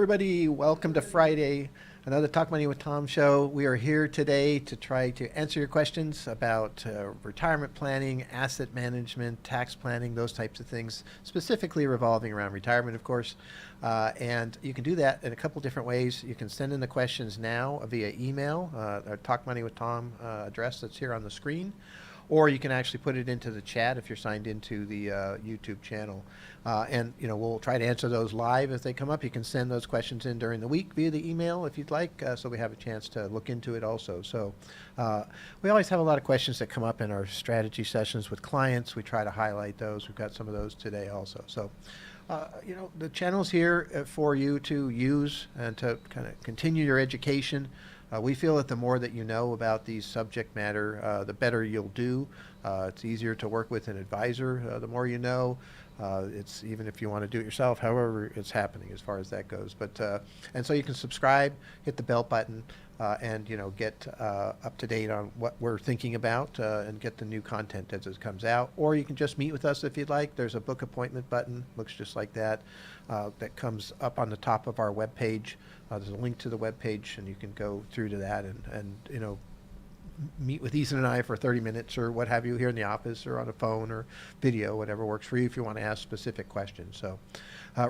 everybody. Welcome to Friday, another Talk Money with Tom show. We are here today to try to answer your questions about retirement planning, asset management, tax planning, those types of things, specifically revolving around retirement, of course. And you can do that in a couple different ways. You can send in the questions now via email, our Talk Money with Tom address that's here on the screen. Or you can actually put it into the chat if you're signed into the YouTube channel. And we'll try to answer those live as they come up. You can send those questions in during the week via the email if you'd like, so we have a chance to look into it also. So we always have a lot of questions that come up in our strategy sessions with clients. We try to highlight those. We've got some of those today also. So the channel's here for you to use and to kind of continue your education. We feel that the more that you know about these subject matter, the better you'll do. It's easier to work with an advisor the more you know. It's even if you want to do it yourself, however it's happening as far as that goes. But and so you can subscribe, hit the bell button, and get up to date on what we're thinking about and get the new content as it comes out. Or you can just meet with us if you'd like. There's a book appointment button, looks just like that, that comes up on the top of our webpage. There's a link to the webpage, and you can go through to that and meet with Ethan and I for 30 minutes or what have you here in the office or on a phone or video, whatever works for you if you want to ask specific questions. So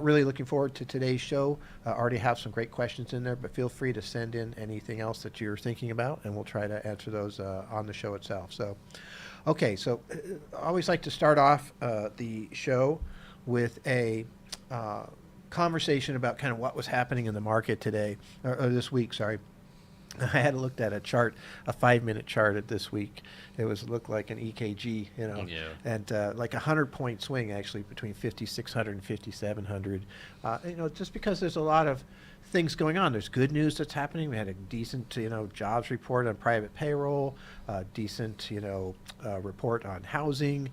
really looking forward to today's show. Already have some great questions in there, but feel free to send in anything else that you're thinking about, and we'll try to answer those on the show itself. So, okay, so I always like to start off the show with a conversation about kind of what was happening in the market today, or this week, sorry. I had looked at a chart, a 5-minute chart at this week. It looked like an EKG, and like a 100-point swing actually between 5,600 and 5,700. Just because there's a lot of things going on. There's good news that's happening. We had a decent, jobs report on private payroll, decent, report on housing.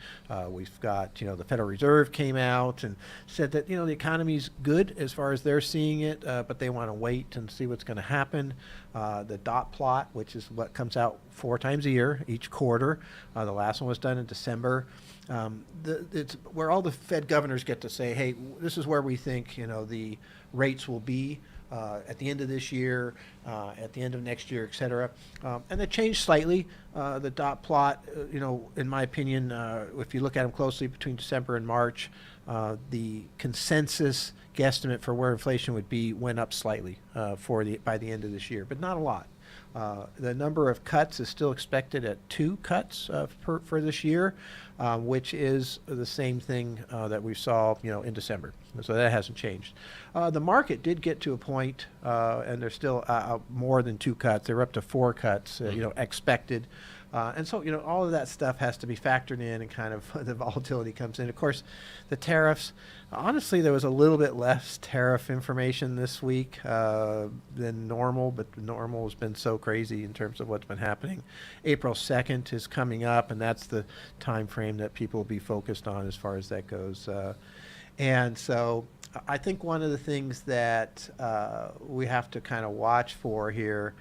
We've got, the Federal Reserve came out and said that, the economy's good as far as they're seeing it, but they want to wait and see what's going to happen. The dot plot, which is what comes out 4 times a year, each quarter. The last one was done in December. It's where all the Fed governors get to say, hey, this is where we think, the rates will be at the end of this year, at the end of next year, et cetera. And they changed slightly. The dot plot, in my opinion, if you look at them closely between December and March, the consensus guesstimate for where inflation would be went up slightly by the end of this year, but not a lot. The number of cuts is still expected at 2 cuts for this year, which is the same thing that we saw, in December. So that hasn't changed. The market did get to a point, and there's still more than 2 cuts. They're up to 4 cuts, expected. And so, all of that stuff has to be factored in, and kind of the volatility comes in. Of course, the tariffs, honestly, there was a little bit less tariff information this week than normal, but normal has been so crazy in terms of what's been happening. April 2nd is coming up, and that's the time frame that people will be focused on as far as that goes. And so I think one of the things that we have to kind of watch for here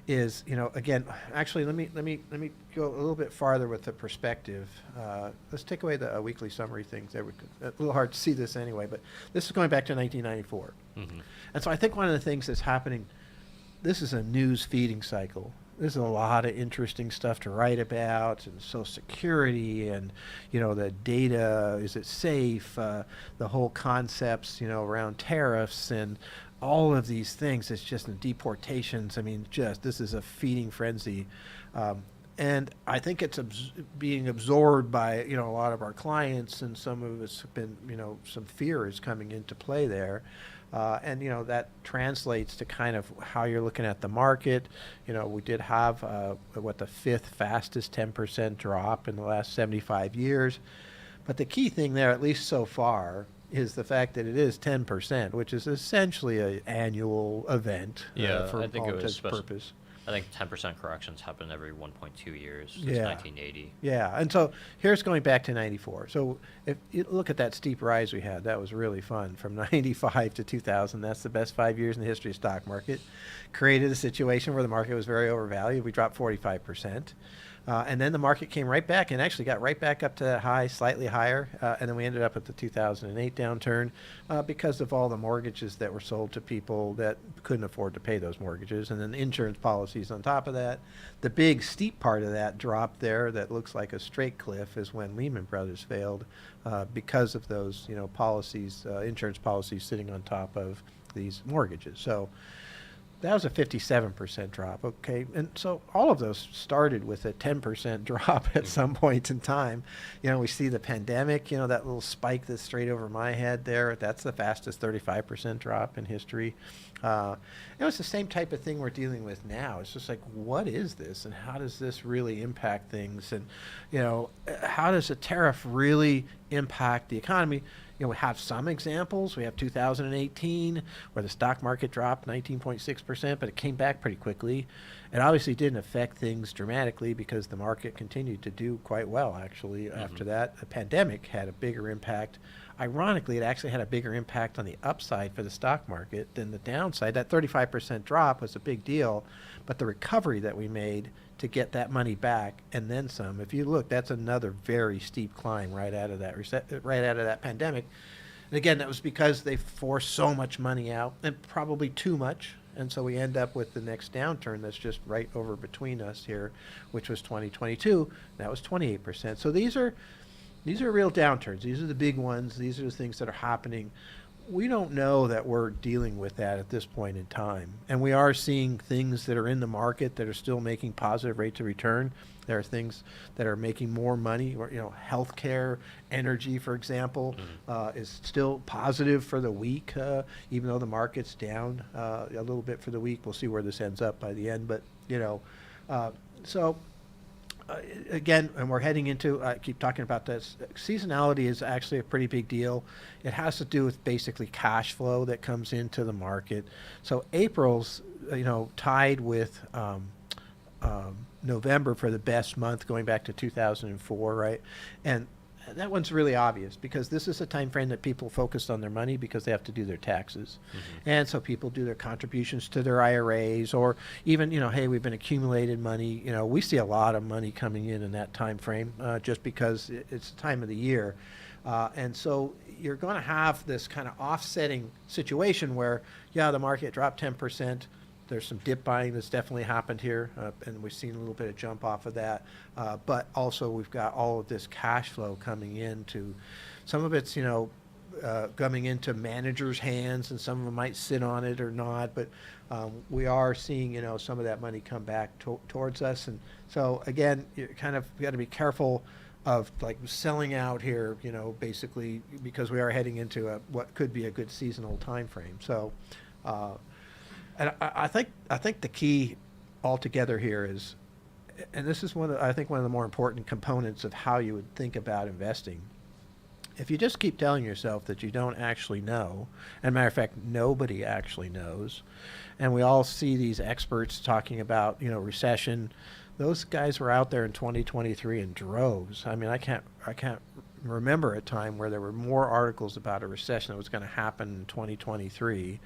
is, again, actually, let me go a little bit farther with the perspective. Let's take away the weekly summary things. There, a little hard to see this anyway, but this is going back to 1994. Mm-hmm. And so I think one of the things that's happening, this is a news feeding cycle. There's a lot of interesting stuff to write about, and Social Security, and the data, is it safe, the whole concepts around tariffs and all of these things. It's just in deportations. I mean, this is a feeding frenzy. And I think it's being absorbed by, a lot of our clients, and some of us have been, some fear is coming into play there. And, that translates to kind of how you're looking at the market. We did have the 5th fastest 10% drop in the last 75 years. But the key thing there, at least so far, is the fact that it is 10%, which is essentially an annual event for all intents and purposes. I think 10% corrections happen every 1.2 years since 1980. Yeah, and so here's going back to 94. So if you look at that steep rise we had, that was really fun. From 95 to 2000, that's the best 5 years in the history of stock market. Created a situation where the market was very overvalued. We dropped 45%. And then the market came right back and actually got right back up to that high, slightly higher. And then we ended up at the 2008 downturn because of all the mortgages that were sold to people that couldn't afford to pay those mortgages. And then the insurance policies on top of that. The big steep part of that drop there that looks like a straight cliff is when Lehman Brothers failed because of those, policies, insurance policies sitting on top of these mortgages. So that was a 57% drop, okay? And so all of those started with a 10% drop at some point in time. We see the pandemic, that little spike that's straight over my head there. That's the fastest 35% drop in history. It's the same type of thing we're dealing with now. It's just like, what is this? And how does this really impact things? And, how does a tariff really impact the economy? We have some examples. We have 2018 where the stock market dropped 19.6%, but it came back pretty quickly. It obviously didn't affect things dramatically because the market continued to do quite well, actually, after that. The pandemic had a bigger impact. Ironically, it actually had a bigger impact on the upside for the stock market than the downside. That 35% drop was a big deal, but the recovery that we made to get that money back and then some. If you look, that's another very steep climb right out of that pandemic. And again, that was because they forced so much money out, and probably too much. And so we end up with the next downturn that's just right over between us here, which was 2022. That was 28%. So these are real downturns. These are the big ones. These are the things that are happening. We don't know that we're dealing with that at this point in time. And we are seeing things that are in the market that are still making positive rates of return. There are things that are making more money, or, healthcare, energy, for example, is still positive for the week, even though the market's down a little bit for the week. We'll see where this ends up by the end. But, again, and we're heading into, I keep talking about this, seasonality is actually a pretty big deal. It has to do with basically cash flow that comes into the market. So April's, tied with November for the best month going back to 2004, right? And that one's really obvious because this is a time frame that people focused on their money because they have to do their taxes. And so people do their contributions to their IRAs, or even, hey, we've been accumulated money. We see a lot of money coming in that time frame just because it's the time of the year. And so you're going to have this kind of offsetting situation where, the market dropped 10%. There's some dip buying that's definitely happened here, and we've seen a little bit of jump off of that. But also we've got all of this cash flow coming into, some of it's, coming into managers' hands, and some of them might sit on it or not. But we are seeing, some of that money come back towards us. And so, again, you kind of got to be careful of like selling out here, basically, because we are heading into what could be a good seasonal time frame. So, and I think the key altogether here is, and this is one of the more important components of how you would think about investing. If you just keep telling yourself that you don't actually know, and matter of fact, nobody actually knows, and we all see these experts talking about, recession. Those guys were out there in 2023 in droves. I mean, I can't remember a time where there were more articles about a recession that was going to happen in 2023.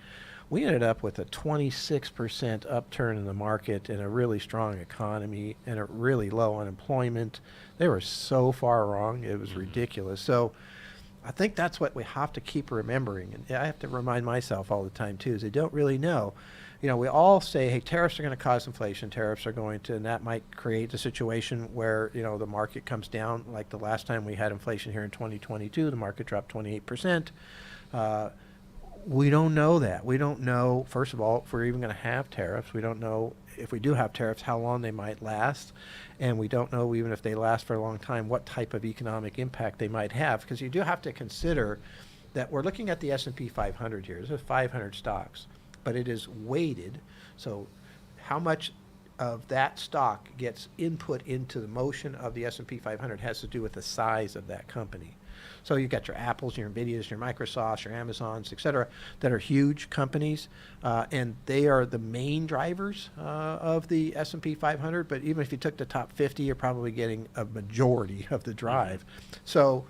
We ended up with a 26% upturn in the market and a really strong economy and a really low unemployment. They were so far wrong. It was ridiculous. So I think that's what we have to keep remembering. And I have to remind myself all the time, too, is they don't really know. We all say, hey, tariffs are going to cause inflation. Tariffs are going to, and that might create a situation where, the market comes down. Like the last time we had inflation here in 2022, the market dropped 28%. We don't know that. We don't know, first of all, if we're even going to have tariffs. We don't know if we do have tariffs, how long they might last. And we don't know, even if they last for a long time, what type of economic impact they might have. Because you do have to consider that we're looking at the S&P 500 here. There's 500 stocks, but it is weighted. So how much of that stock gets input into the motion of the S&P 500 has to do with the size of that company. So you've got your Apples, your Nvidias, your Microsofts, your Amazons, et cetera, that are huge companies, and they are the main drivers of the S&P 500. But even if you took the top 50, you're probably getting a majority of the drive. So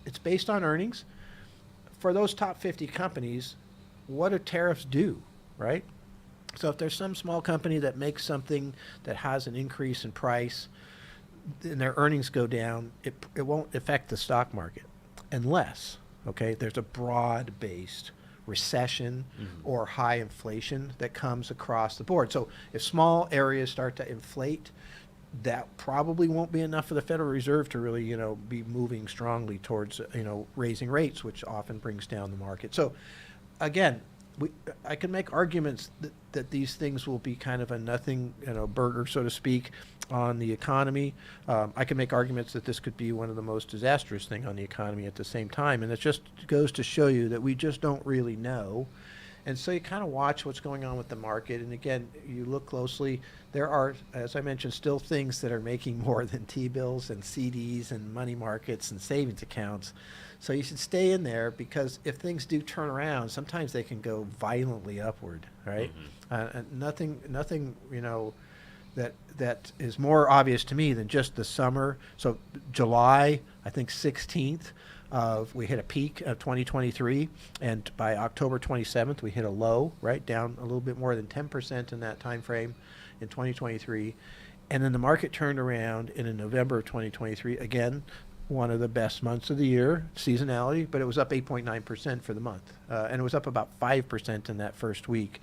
it's based on earnings. For those top 50 companies, what do tariffs do, right? So if there's some small company that makes something that has an increase in price and their earnings go down, it won't affect the stock market unless, okay, there's a broad-based recession or high inflation that comes across the board. So if small areas start to inflate, that probably won't be enough for the Federal Reserve to really, be moving strongly towards, raising rates, which often brings down the market. So again, I can make arguments that these things will be kind of a nothing, burger, so to speak, on the economy. I can make arguments that this could be one of the most disastrous thing on the economy at the same time. And it just goes to show you that we just don't really know. And so you kind of watch what's going on with the market. And again, you look closely, there are, as I mentioned, still things that are making more than T-bills and CDs and money markets and savings accounts. So you should stay in there, because if things do turn around, sometimes they can go violently upward, right? And nothing, that is more obvious to me than just the summer. So July, I think 16th, we hit a peak of 2023, and by October 27th, we hit a low, right, down a little bit more than 10% in that time frame in 2023. And then the market turned around in November of 2023, again, one of the best months of the year, seasonality, but it was up 8.9% for the month. And it was up about 5% in that first week.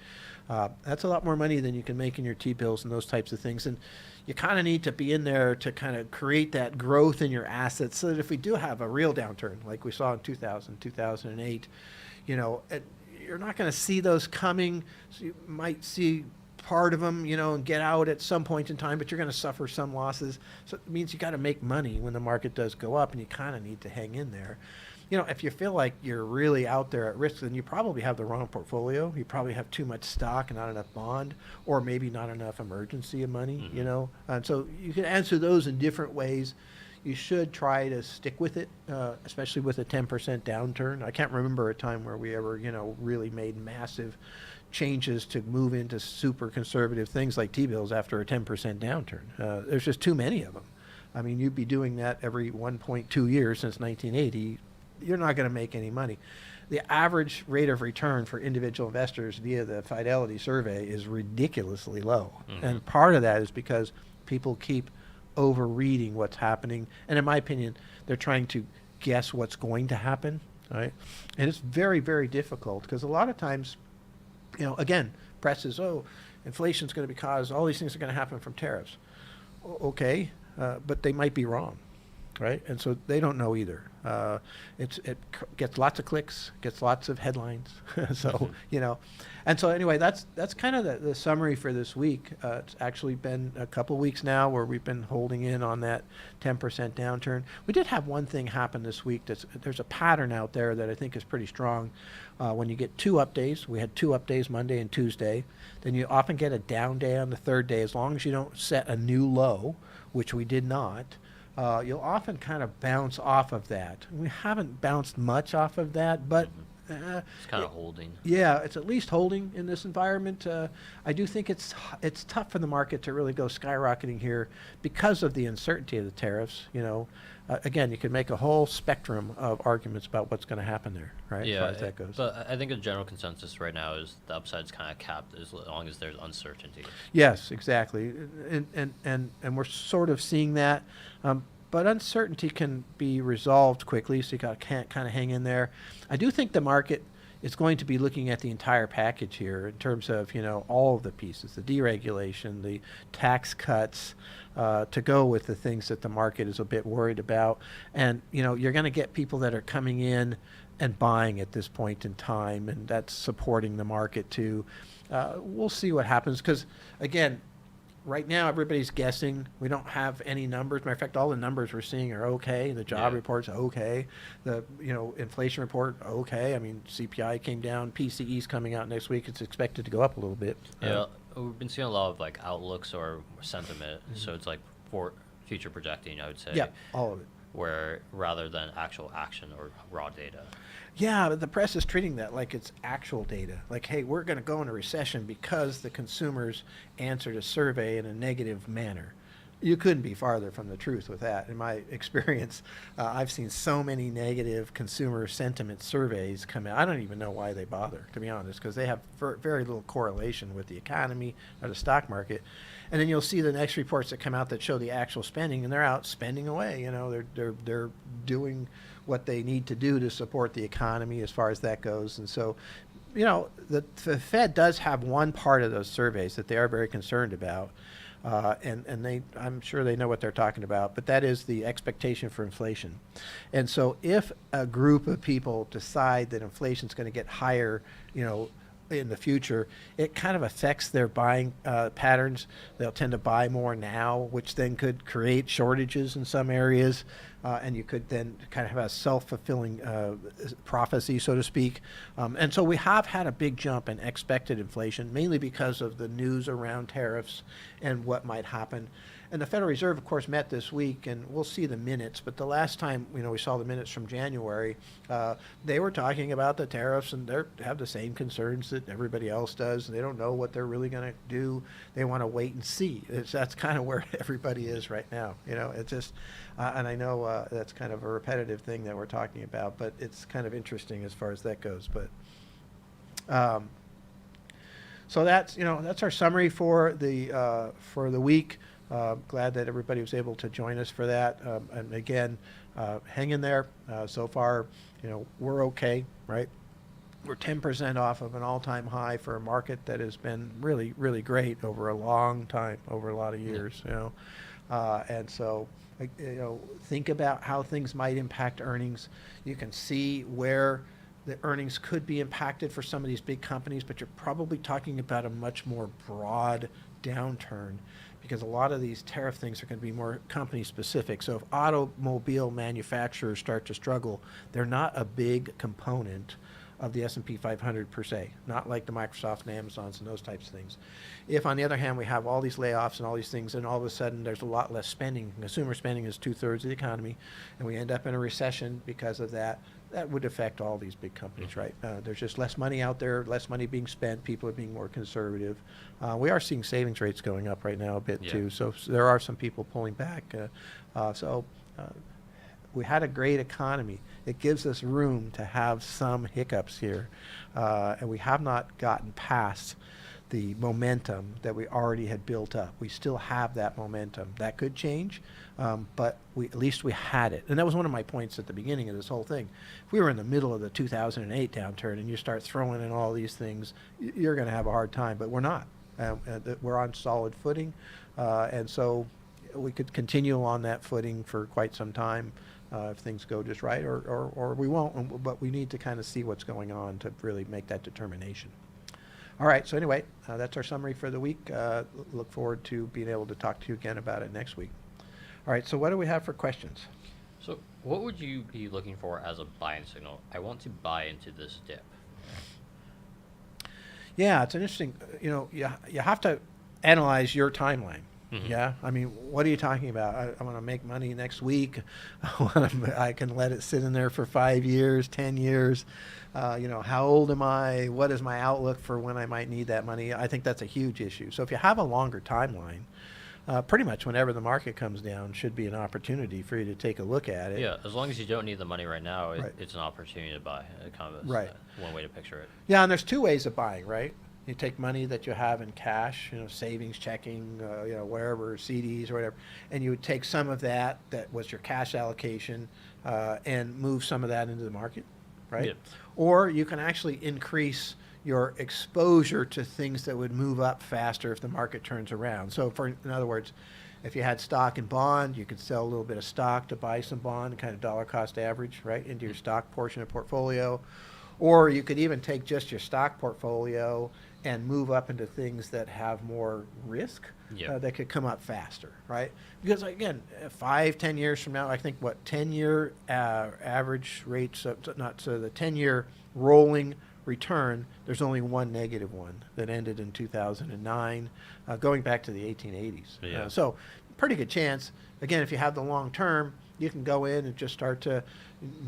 That's a lot more money than you can make in your T-bills and those types of things. And you kind of need to be in there to kind of create that growth in your assets, so that if we do have a real downturn, like we saw in 2000, 2008, you're not going to see those coming. So you might see part of them, and get out at some point in time, but you're going to suffer some losses. So it means you got to make money when the market does go up, and you kind of need to hang in there. If you feel like you're really out there at risk, then you probably have the wrong portfolio. You probably have too much stock and not enough bond, or maybe not enough emergency money, And so you can answer those in different ways. You should try to stick with it, especially with a 10% downturn. I can't remember a time where we ever, really made massive changes to move into super conservative things like T-bills after a 10% downturn. There's just too many of them. I mean, you'd be doing that every 1.2 years since 1980. You're not going to make any money. The average rate of return for individual investors via the Fidelity survey is ridiculously low. And part of that is because people keep overreading what's happening. And in my opinion, they're trying to guess what's going to happen, right? And it's very, very difficult, because a lot of times, again, press is, inflation's going to be caused, all these things are going to happen from tariffs. Okay, but they might be wrong, right? And so they don't know either. It gets lots of clicks, gets lots of headlines. So, and so anyway, that's kind of the summary for this week. It's actually been a couple weeks now where we've been holding in on that 10% downturn. We did have one thing happen this week. There's a pattern out there that I think is pretty strong. When you get 2 up days, we had 2 up days, Monday and Tuesday, then you often get a down day on the third day, as long as you don't set a new low, which we did not. You'll often kind of bounce off of that. We haven't bounced much off of that, but it's kind of holding. Yeah, it's at least holding in this environment. I do think it's tough for the market to really go skyrocketing here because of the uncertainty of the tariffs. Again, you could make a whole spectrum of arguments about what's going to happen there, right? Yeah, as far as that goes. But I think a general consensus right now is the upside's kind of capped as long as there's uncertainty. Yes, exactly, and we're sort of seeing that. But uncertainty can be resolved quickly, so you got to kind of hang in there. I do think the market is going to be looking at the entire package here in terms of, all of the pieces, the deregulation, the tax cuts, to go with the things that the market is a bit worried about. And, you're going to get people that are coming in and buying at this point in time, and that's supporting the market too. We'll see what happens, because, again, right now, everybody's guessing. We don't have any numbers. Matter of fact, all the numbers we're seeing are okay. The job report's okay. The inflation report, okay. I mean, CPI came down. PCE's coming out next week. It's expected to go up a little bit. Yeah, we've been seeing a lot of outlooks or sentiment. So it's for future projecting, I would say. Yeah, all of it. Where rather than actual action or raw data. Yeah, but the press is treating that like it's actual data. Like, hey, we're going to go into recession because the consumers answered a survey in a negative manner. You couldn't be farther from the truth with that. In my experience, I've seen so many negative consumer sentiment surveys come out. I don't even know why they bother, to be honest, because they have very little correlation with the economy or the stock market. And then you'll see the next reports that come out that show the actual spending, and they're out spending away. You know, they're doing what they need to do to support the economy as far as that goes. And so, you know, the Fed does have one part of those surveys that they are very concerned about. And I'm sure they know what they're talking about, but that is the expectation for inflation. And so if a group of people decide that inflation is going to get higher, you know, in the future, it kind of affects their buying patterns. They'll tend to buy more now, which then could create shortages in some areas. And you could then kind of have a self-fulfilling prophecy, so to speak. And so we have had a big jump in expected inflation, mainly because of the news around tariffs and what might happen. And the Federal Reserve, of course, met this week, and we'll see the minutes. But the last time, you know, we saw the minutes from January, they were talking about the tariffs, and they have the same concerns that everybody else does. They don't know what they're really going to do. They want to wait and see. That's kind of where everybody is right now. You know, it's just, and I know that's kind of a repetitive thing that we're talking about, but it's kind of interesting as far as that goes. But so that's, you know, that's our summary for the week. Glad that everybody was able to join us for that. And again, hang in there. So far, you know, we're okay, right? We're 10% off of an all-time high for a market that has been really, really great over a long time, over a lot of years, you know. And so, you know, think about how things might impact earnings. You can see where the earnings could be impacted for some of these big companies, but you're probably talking about a much more broad downturn, because a lot of these tariff things are going to be more company specific. So if automobile manufacturers start to struggle, they're not a big component of the S&P 500 per se, not like the Microsoft and Amazons and those types of things. If, on the other hand, we have all these layoffs and all these things, and all of a sudden there's a lot less spending, consumer spending is 2/3 of the economy, and we end up in a recession because of that, that would affect all these big companies, right? There's just less money out there, less money being spent, people are being more conservative. We are seeing savings rates going up right now a bit too, so there are some people pulling back. We had a great economy. It gives us room to have some hiccups here, and we have not gotten past the momentum that we already had built up. We still have that momentum. That could change, but at least we had it. And that was one of my points at the beginning of this whole thing. If we were in the middle of the 2008 downturn and you start throwing in all these things, you're going to have a hard time, but we're not. We're on solid footing, and so we could continue on that footing for quite some time if things go just right, or we won't, but we need to kind of see what's going on to really make that determination. All right, so anyway, that's our summary for the week. Look forward to being able to talk to you again about it next week. All right, so what do we have for questions? So what would you be looking for as a buying signal? I want to buy into this dip. Yeah, it's an interesting, you know, you have to analyze your timeline. Mm-hmm. Yeah, I mean, what are you talking about? I want to make money next week. I can let it sit in there for 5 years, 10 years. You know, how old am I? What is my outlook for when I might need that money? I think that's a huge issue. So if you have a longer timeline, pretty much whenever the market comes down should be an opportunity for you to take a look at it. Yeah, as long as you don't need the money right now, Right. It's an opportunity to buy. Kind of Right. One way to picture it. Yeah, and there's two ways of buying, right? You take money that you have in cash, you know, savings, checking, you know, wherever, CDs or whatever, and you would take some of that was your cash allocation and move some of that into the market, right? Yeah. Or you can actually increase your exposure to things that would move up faster if the market turns around. So in other words, if you had stock and bond, you could sell a little bit of stock to buy some bond, kind of dollar cost average, right, into your stock portion of portfolio. Or you could even take just your stock portfolio and move up into things that have more risk that could come up faster, right? Because again, 5-10 years from now, I think 10-year average rates, the 10-year rolling return, there's only one negative one that ended in 2009, going back to the 1880s. Yeah. So pretty good chance. Again, if you have the long term, you can go in and just start to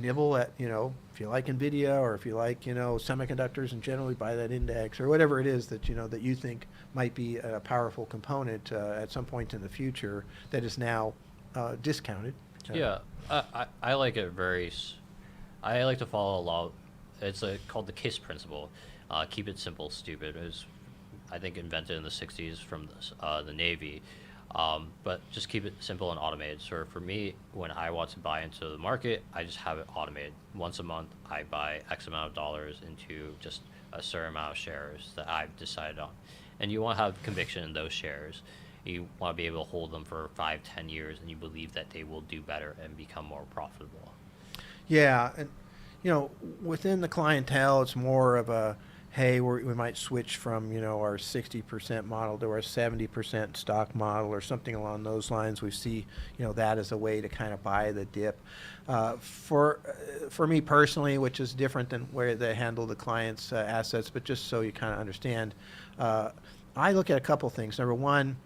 nibble at, if you like NVIDIA or if you like, semiconductors and generally buy that index or whatever it is that, that you think might be a powerful component at some point in the future that is now discounted. Yeah, I like it I like to follow a law. It's called the KISS principle. Keep it simple, stupid. It was, I think, invented in the 60s from the Navy. But just keep it simple and automated. So for me, when I want to buy into the market, I just have it automated. Once a month, I buy X amount of dollars into just a certain amount of shares that I've decided on. And you want to have conviction in those shares. You want to be able to hold them for 5, 10 years, and you believe that they will do better and become more profitable. Yeah, and within the clientele, it's more of a, hey, we might switch from our 60% model to our 70% stock model or something along those lines. We see that as a way to kind of buy the dip. For me personally, which is different than where they handle the client's assets, but just so you kind of understand, I look at a couple things. Number one,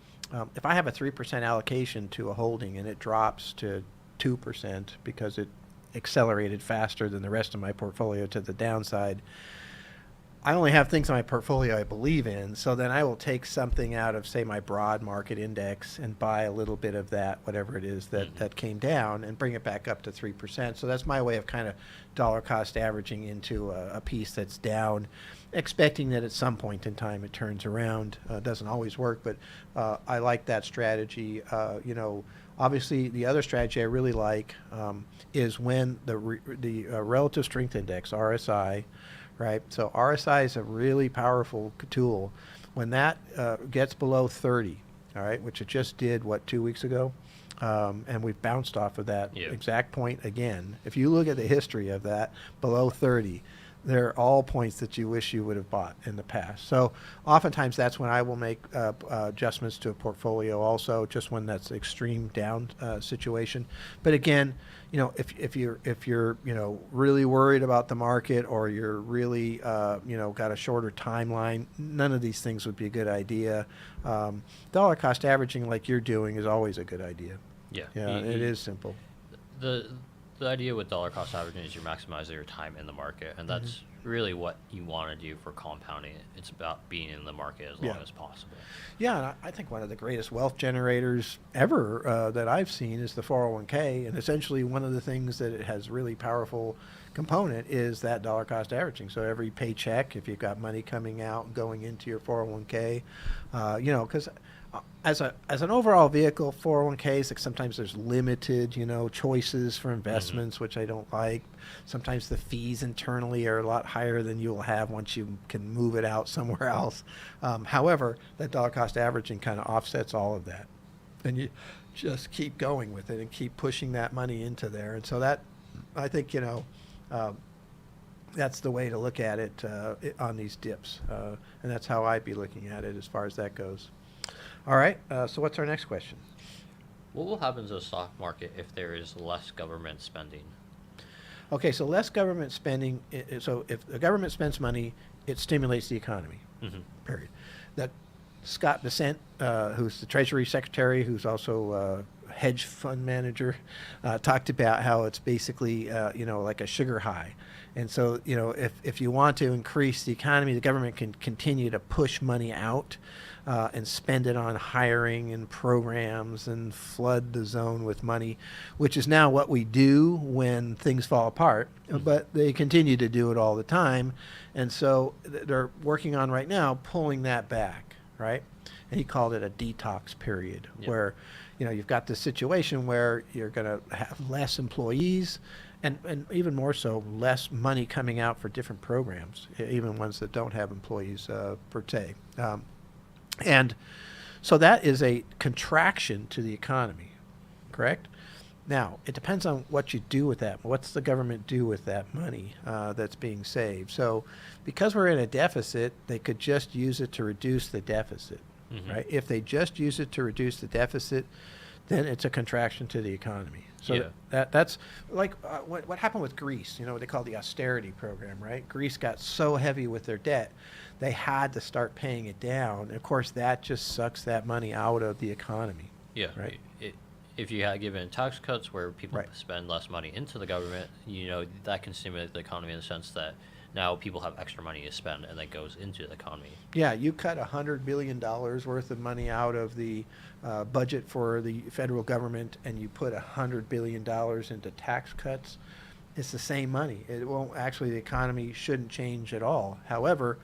if I have a 3% allocation to a holding and it drops to 2% because it accelerated faster than the rest of my portfolio to the downside, I only have things in my portfolio I believe in, so then I will take something out of, say, my broad market index and buy a little bit of that, whatever it is that came down, and bring it back up to 3%. So that's my way of kind of dollar cost averaging into a piece that's down, expecting that at some point in time it turns around. Doesn't always work, but I like that strategy. Obviously, the other strategy I really like is when the relative strength index, RSI, right? So RSI is a really powerful tool. When that gets below 30, all right, which it just did, 2 weeks ago? And we've bounced off of that exact point again. If you look at the history of that, below 30, they're all points that you wish you would have bought in the past. So oftentimes that's when I will make adjustments to a portfolio also, just when that's extreme down situation. But again, if you're really worried about the market, or you're really got a shorter timeline, none of these things would be a good idea. Dollar cost averaging like you're doing is always a good idea. Yeah, It is simple. The idea with dollar cost averaging is you're maximizing your time in the market, and that's really what you want to do for compounding. It's about being in the market as long as possible. Yeah, and I think one of the greatest wealth generators ever that I've seen is the 401k, and essentially one of the things that it has really powerful component is that dollar cost averaging. So every paycheck, if you've got money coming out and going into your 401k, because as an overall vehicle, 401ks, like sometimes there's limited, choices for investments, which I don't like. Sometimes the fees internally are a lot higher than you'll have once you can move it out somewhere else. However, that dollar cost averaging kind of offsets all of that, and you just keep going with it and keep pushing that money into there. And so that, I think, that's the way to look at it on these dips, and that's how I'd be looking at it as far as that goes. All right, so what's our next question? What will happen to the stock market if there is less government spending? Okay, so less government spending. So if the government spends money, it stimulates the economy, period. That Scott Bessent, who's the Treasury Secretary, who's also a hedge fund manager, talked about how it's basically, like a sugar high. And so, if you want to increase the economy, the government can continue to push money out and spend it on hiring and programs and flood the zone with money, which is now what we do when things fall apart. But they continue to do it all the time. And so they're working on right now pulling that back, right? And he called it a detox period, where, you've got this situation where you're going to have less employees, and even more so, less money coming out for different programs, even ones that don't have employees per se. And so that is a contraction to the economy, correct? Now, it depends on what you do with that. What's the government do with that money that's being saved? So because we're in a deficit, they could just use it to reduce the deficit, right? If they just use it to reduce the deficit, then it's a contraction to the economy. So that's like what happened with Greece, what they call the austerity program, right? Greece got so heavy with their debt, they had to start paying it down. And of course, that just sucks that money out of the economy. Yeah, right. if you had given tax cuts where people Right. spend less money into the government, that can stimulate the economy in the sense that now people have extra money to spend and that goes into the economy. Yeah, you cut $100 billion worth of money out of the budget for the federal government, and you put $100 billion into tax cuts. It's the same money. It won't actually. The economy shouldn't change at all. However,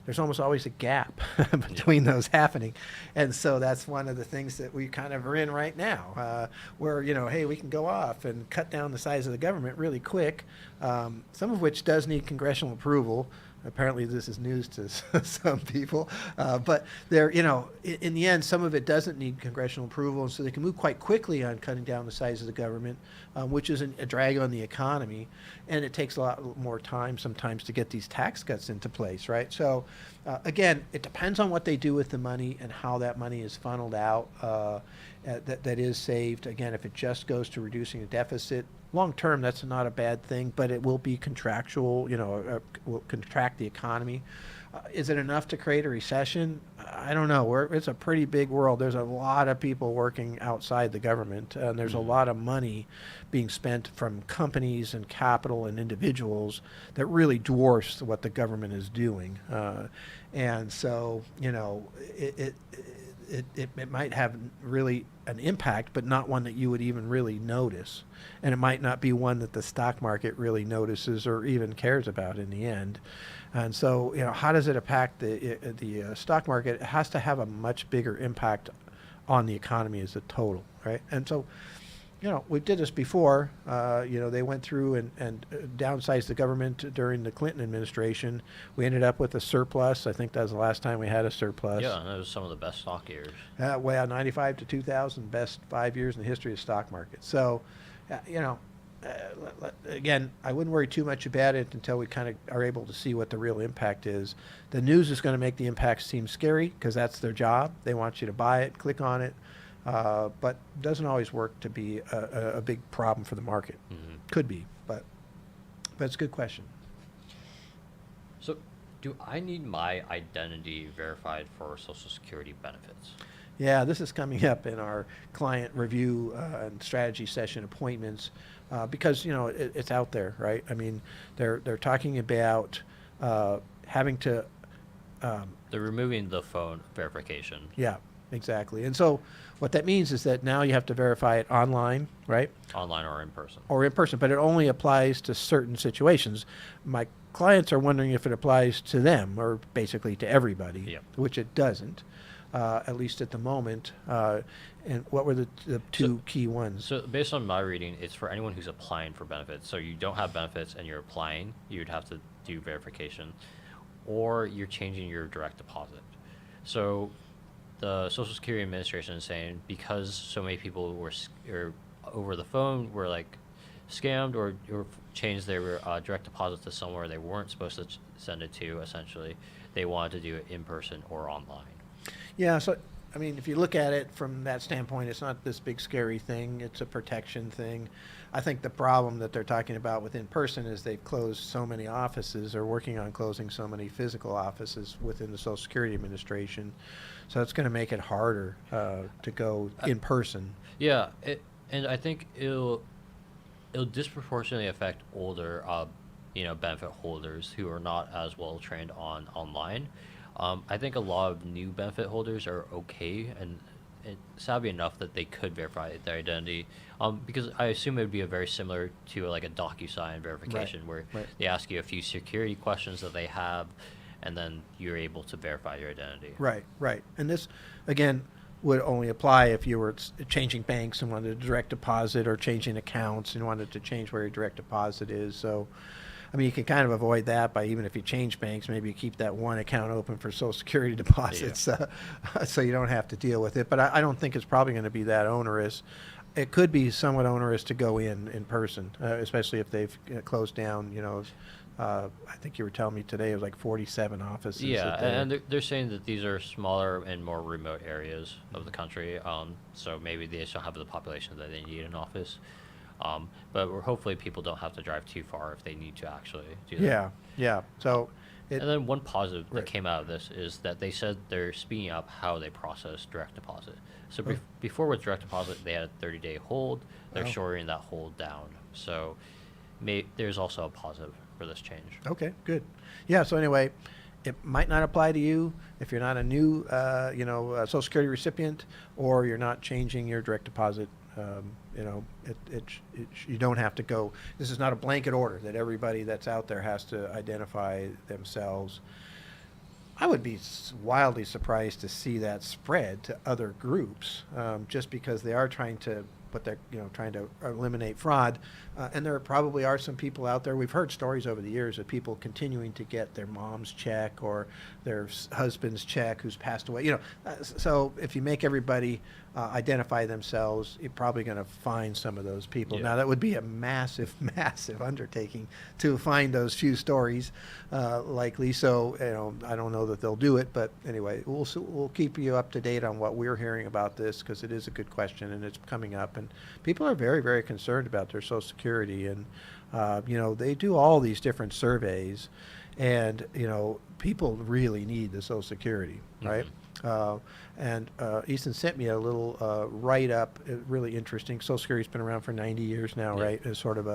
there's almost always a gap between those happening, and so that's one of the things that we kind of are in right now, where hey, we can go off and cut down the size of the government really quick, some of which does need congressional approval. Apparently, this is news to some people, but there, in the end, some of it doesn't need congressional approval, and so they can move quite quickly on cutting down the size of the government, which is a drag on the economy, and it takes a lot more time sometimes to get these tax cuts into place, right? So, again, it depends on what they do with the money and how that money is funneled out. That is saved. Again, if it just goes to reducing the deficit, long term, that's not a bad thing, but it will be contractual, will contract the economy. Is it enough to create a recession? I don't know. It's a pretty big world. There's a lot of people working outside the government, and there's a lot of money being spent from companies and capital and individuals that really dwarfs what the government is doing. And so, it might have really an impact, but not one that you would even really notice. And it might not be one that the stock market really notices or even cares about in the end. And so, how does it impact the stock market? It has to have a much bigger impact on the economy as a total, right? And so, we did this before. They went through and downsized the government during the Clinton administration. We ended up with a surplus. I think that was the last time we had a surplus. Yeah, and it was some of the best stock years. Well, 95 to 2000, best 5 years in the history of the stock market. So, again, I wouldn't worry too much about it until we kind of are able to see what the real impact is. The news is going to make the impact seem scary because that's their job. They want you to buy it, click on it. But doesn't always work to be a big problem for the market. Mm-hmm. Could be, but it's a good question. So, do I need my identity verified for Social Security benefits? Yeah, this is coming up in our client review and strategy session appointments because it's out there, right? I mean, they're talking about having to. They're removing the phone verification. Yeah, exactly. And so what that means is that now you have to verify it online, right? Online or in person. Or in person, but it only applies to certain situations. My clients are wondering if it applies to them or basically to everybody, Yep. which it doesn't, at least at the moment. And what were the two key ones? So based on my reading, it's for anyone who's applying for benefits. So you don't have benefits and you're applying, you'd have to do verification, or you're changing your direct deposit. So the Social Security Administration is saying because so many people were over the phone were like scammed or changed their direct deposit to somewhere they weren't supposed to send it to, essentially, they wanted to do it in person or online. Yeah, so I mean, if you look at it from that standpoint, it's not this big scary thing. It's a protection thing. I think the problem that they're talking about with in-person is they've closed so many offices or working on closing so many physical offices within the Social Security Administration. So it's going to make it harder to go in person. Yeah, and I think it'll disproportionately affect older, benefit holders who are not as well trained on online. I think a lot of new benefit holders are okay and savvy enough that they could verify their identity, because I assume it would be a very similar to like a DocuSign verification where they ask you a few security questions that they have, and then you're able to verify your identity. Right. And this, again, would only apply if you were changing banks and wanted to direct deposit or changing accounts and wanted to change where your direct deposit is. So, I mean, you can kind of avoid that by even if you change banks, maybe you keep that one account open for Social Security deposits, so you don't have to deal with it. But I don't think it's probably going to be that onerous. It could be somewhat onerous to go in person, especially if they've closed down, I think you were telling me today it was like 47 offices. Yeah, and they're saying that these are smaller and more remote areas of the country, so maybe they just don't have the population that they need an office. But hopefully people don't have to drive too far if they need to actually do that. Yeah. So And then one positive that Right. came out of this is that they said they're speeding up how they process direct deposit. So Oh. before with direct deposit, they had a 30-day hold. They're Wow. shortening that hold down. So there's also a positive for this change. Okay, good. Yeah, so anyway, it might not apply to you if you're not a new, Social Security recipient, or you're not changing your direct deposit. You don't have to go. This is not a blanket order that everybody that's out there has to identify themselves. I would be wildly surprised to see that spread to other groups, just because they are trying to, but they're trying to eliminate fraud, and there probably are some people out there. We've heard stories over the years of people continuing to get their mom's check or their husband's check who's passed away. So if you make everybody identify themselves, you're probably going to find some of those people. Yeah. Now that would be a massive, massive undertaking to find those few stories, likely. So I don't know that they'll do it, but anyway, we'll keep you up to date on what we're hearing about this, because it is a good question and it's coming up, and people are very, very concerned about their Social Security, and they do all these different surveys, and people really need the Social Security, right? And Easton sent me a little write-up, really interesting. Social Security's been around for 90 years now, Yeah. right? As sort of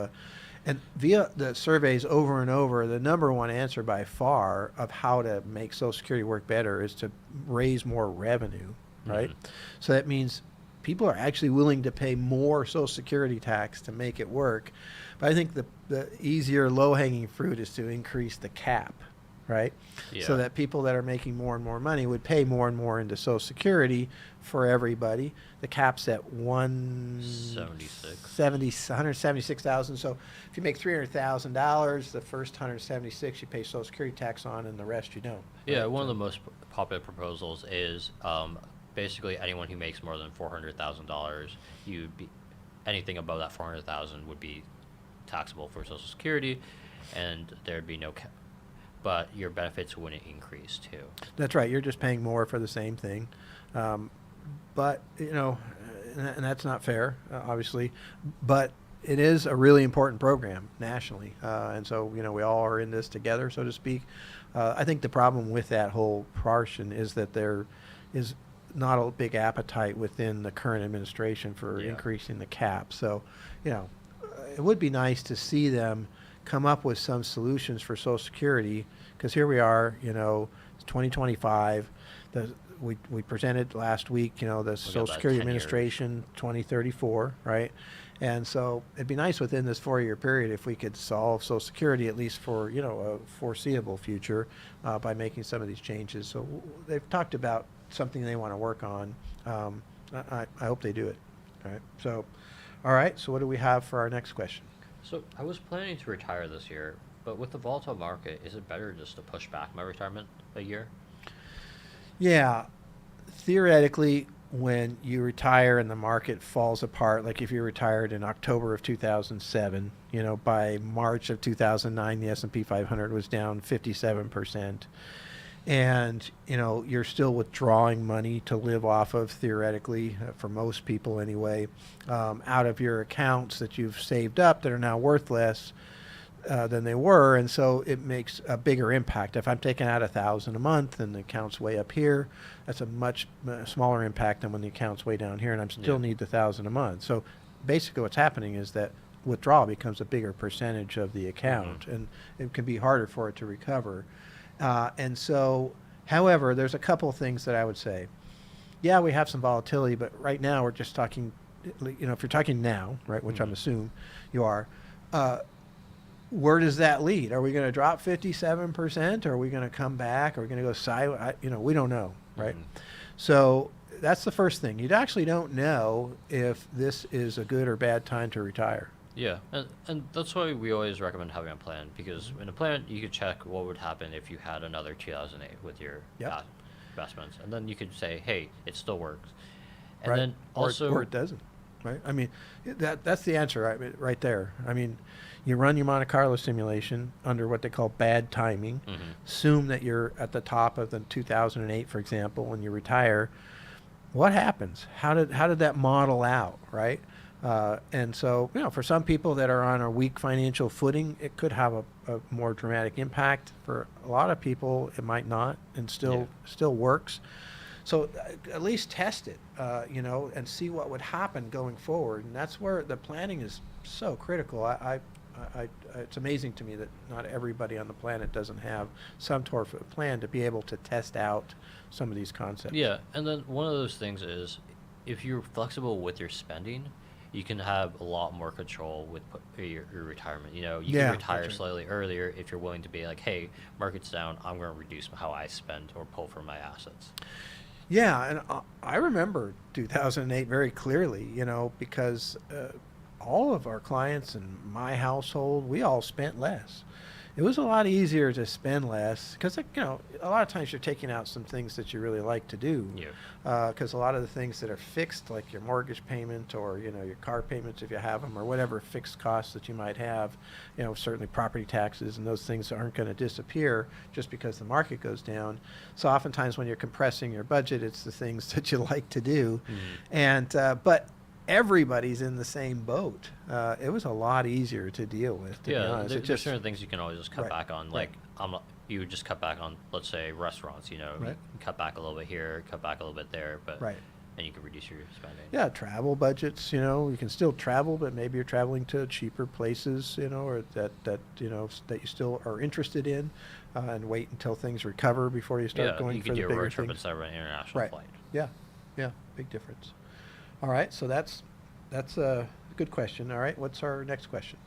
and via the surveys over and over, the number one answer by far of how to make Social Security work better is to raise more revenue, right? So that means people are actually willing to pay more Social Security tax to make it work. But I think the easier low-hanging fruit is to increase the cap, right? Yeah. So that people that are making more and more money would pay more and more into Social Security for everybody. The cap's at 176,000. So if you make $300,000, the first 176 you pay Social Security tax on, and the rest you don't. Yeah, right? one of the most popular proposals is basically anyone who makes more than $400,000, anything above that 400,000 would be taxable for Social Security, and there'd be no cap. But your benefits wouldn't increase too. That's right. You're just paying more for the same thing. But, and that's not fair, obviously. But it is a really important program nationally. And so, we all are in this together, so to speak. I think the problem with that whole portion is that there is not a big appetite within the current administration for increasing the cap. So, it would be nice to see them come up with some solutions for Social Security, because here we are, it's 2025. We presented last week, the Social Security 10 years. Administration 2034, right? And so it'd be nice within this 4-year period if we could solve Social Security, at least for, a foreseeable future, by making some of these changes. So they've talked about something they want to work on. I hope they do it. All right. So, all right. So what do we have for our next question? So I was planning to retire this year, but with the volatile market, is it better just to push back my retirement a year? Yeah. Theoretically, when you retire and the market falls apart, like if you retired in October of 2007, by March of 2009, the S&P 500 was down 57%. And, you're still withdrawing money to live off of, theoretically, for most people anyway, out of your accounts that you've saved up that are now worth less than they were. And so it makes a bigger impact. If I'm taking out $1,000 a month and the account's way up here, that's a much smaller impact than when the account's way down here and I still need the $1,000 a month. So basically what's happening is that withdrawal becomes a bigger percentage of the account, and it can be harder for it to recover. And so, however, there's a couple of things that I would say. Yeah, we have some volatility, but right now we're just talking, if you're talking now, right, which I'm assuming you are, where does that lead? Are we going to drop 57%? Are we going to come back? Are we going to go sideways? We don't know, right? So that's the first thing. You actually don't know if this is a good or bad time to retire. Yeah, and that's why we always recommend having a plan, because in a plan you could check what would happen if you had another 2008 with your investments, and then you could say, hey, it still works. And right. then also, or it doesn't, right? I mean, that's the answer right there. I mean, you run your Monte Carlo simulation under what they call bad timing. Assume that you're at the top of the 2008, for example, when you retire. What happens? How did that model out, right? And so, for some people that are on a weak financial footing, it could have a more dramatic impact. For a lot of people, it might not, and still works. So at least test it, and see what would happen going forward. And that's where the planning is so critical. It's amazing to me that not everybody on the planet doesn't have some sort of plan to be able to test out some of these concepts. Yeah, and then one of those things is if you're flexible with your spending, you can have a lot more control with your retirement. You Yeah, can retire that's right. slightly earlier if you're willing to be like, hey, market's down, I'm going to reduce how I spend or pull from my assets. Yeah, and I remember 2008 very clearly, because all of our clients in my household, we all spent less. It was a lot easier to spend less because, a lot of times you're taking out some things that you really like to do. Yeah. Because a lot of the things that are fixed, like your mortgage payment or, your car payments if you have them, or whatever fixed costs that you might have, certainly property taxes and those things aren't going to disappear just because the market goes down. So oftentimes when you're compressing your budget, it's the things that you like to do. And, but everybody's in the same boat. It was a lot easier to deal with, to be honest. There's certain things you can always just cut Right, back on. Like, you would just cut back on, let's say, restaurants. You Right. cut back a little bit here, cut back a little bit there, but Right. and you can reduce your spending. Yeah, travel budgets, you can still travel, but maybe you're traveling to cheaper places, or that that you still are interested in, and wait until things recover before you start going you for could the do a bigger road trip things. instead of an international Right. flight. Yeah. Yeah, big difference. All right, so that's a good question. All right, what's our next question?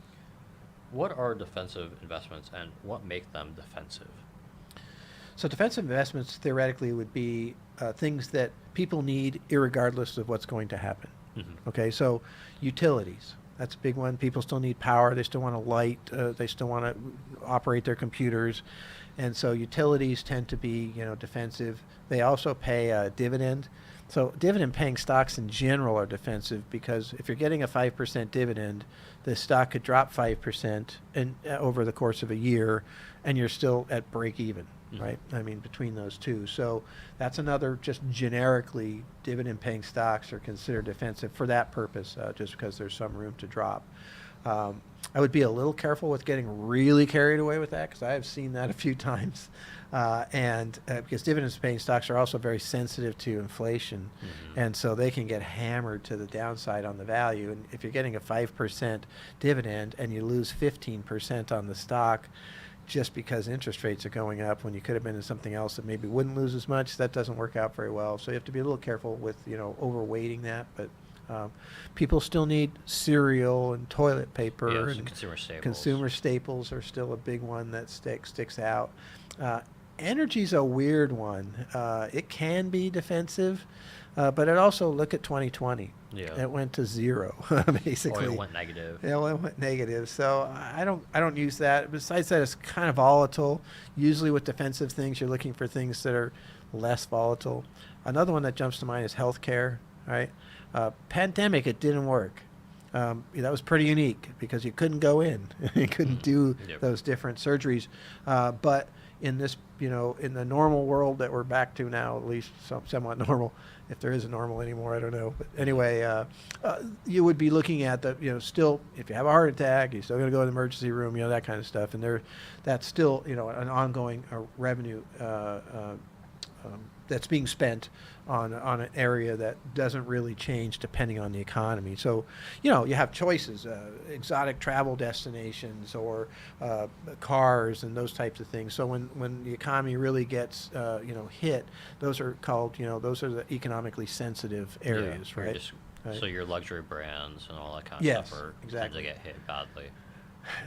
What are defensive investments and what make them defensive? So defensive investments theoretically would be things that people need irregardless of what's going to happen. Okay, so utilities, that's a big one. People still need power. They still want to light. They still want to operate their computers. And so utilities tend to be, defensive. They also pay a dividend. So dividend paying stocks in general are defensive because if you're getting a 5% dividend, the stock could drop 5% over the course of a year, and you're still at break even, right? I mean, between those two. So that's another, just generically, dividend paying stocks are considered defensive for that purpose, just because there's some room to drop. I would be a little careful with getting really carried away with that because I have seen that a few times. Because dividends paying stocks are also very sensitive to inflation. And so they can get hammered to the downside on the value. And if you're getting a 5% dividend and you lose 15% on the stock just because interest rates are going up when you could have been in something else that maybe wouldn't lose as much, that doesn't work out very well. So you have to be a little careful with, overweighting that. But people still need cereal and toilet paper. Yeah, and some consumer staples. Consumer staples are still a big one that sticks out. Energy's a weird one. It can be defensive, but it also, look at 2020. Yeah. It went to zero, basically. Or it went negative. Yeah, well, it went negative. So I don't use that. Besides that, it's kind of volatile. Usually with defensive things, you're looking for things that are less volatile. Another one that jumps to mind is healthcare, right? Pandemic, it didn't work. That was pretty unique because you couldn't go in. You couldn't do those different surgeries. But in this, in the normal world that we're back to now, at least somewhat normal, if there is a normal anymore, I don't know. But anyway, you would be looking at the, still, if you have a heart attack, you're still going to go to the emergency room, that kind of stuff. And that's still, an ongoing revenue that's being spent on an area that doesn't really change depending on the economy. So, you have choices, exotic travel destinations or cars and those types of things. So when the economy really gets, hit, those are called, those are the economically sensitive areas, right? Right. So your luxury brands and all that kind of stuff are tend to get hit badly.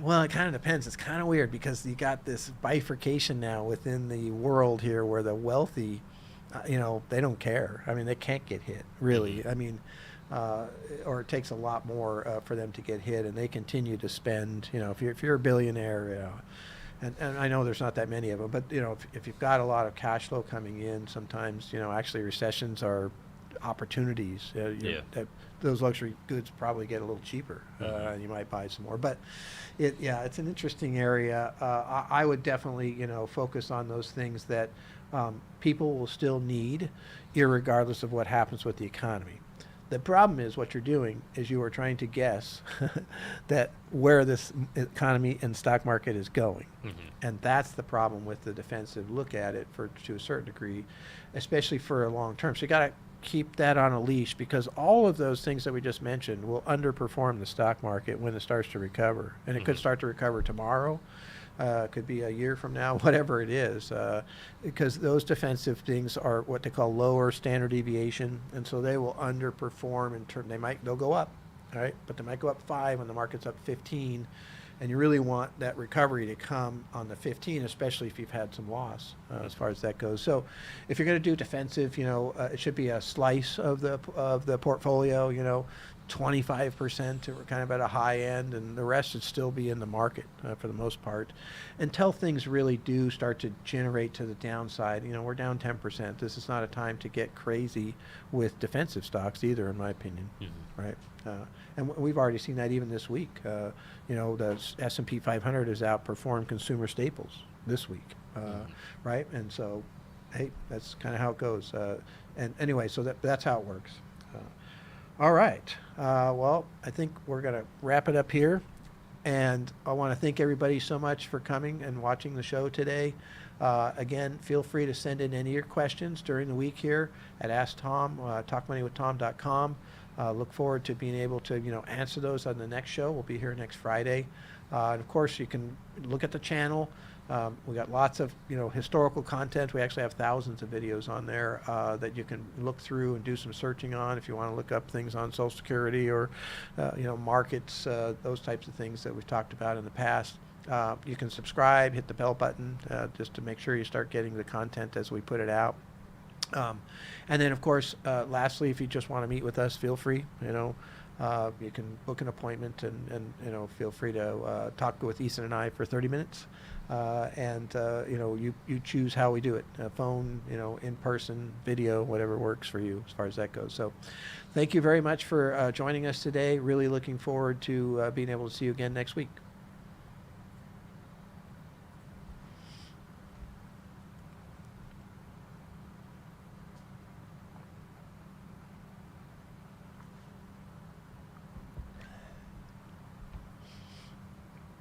Well, it kind of depends. It's kind of weird because you got this bifurcation now within the world here where the wealthy, they don't care. I mean, they can't get hit, really. I mean, or it takes a lot more for them to get hit, and they continue to spend. If you're a billionaire, and I know there's not that many of them, but if you've got a lot of cash flow coming in, sometimes actually recessions are opportunities. Those luxury goods probably get a little cheaper, and you might buy some more. But it's an interesting area. I would definitely focus on those things that people will still need, irregardless of what happens with the economy. The problem is what you're doing is you are trying to guess that where this economy and stock market is going. And that's the problem with the defensive look at it to a certain degree, especially for a long term. So you got to keep that on a leash, because all of those things that we just mentioned will underperform the stock market when it starts to recover. And it could start to recover tomorrow. Could be a year from now, whatever it is, because those defensive things are what they call lower standard deviation, and so they will underperform in term. They'll go up, all right, but they might go up 5 when the market's up 15, and you really want that recovery to come on the 15, especially if you've had some loss as far as that goes. So, if you're going to do defensive, it should be a slice of the portfolio, 25% or kind of at a high end, and the rest should still be in the market for the most part, until things really do start to generate to the downside. We're down 10%. This is not a time to get crazy with defensive stocks either, in my opinion, right? And we've already seen that even this week. The S&P 500 has outperformed consumer staples this week, right? And so, hey, that's kind of how it goes. And anyway, so that's how it works. All right. Well, I think we're going to wrap it up here. And I want to thank everybody so much for coming and watching the show today. Again, feel free to send in any of your questions during the week here at Ask Tom, talkmoneywithtom.com. Look forward to being able to, answer those on the next show. We'll be here next Friday. And of course, you can look at the channel. We got lots of, historical content. We actually have thousands of videos on there that you can look through and do some searching on if you want to look up things on Social Security or, markets, those types of things that we've talked about in the past. You can subscribe, hit the bell button, just to make sure you start getting the content as we put it out. And then, of course, lastly, if you just want to meet with us, feel free. You can book an appointment and feel free to talk with Ethan and I for 30 minutes. You choose how we do it: phone, in person, video, whatever works for you as far as that goes. So, thank you very much for joining us today. Really looking forward to being able to see you again next week.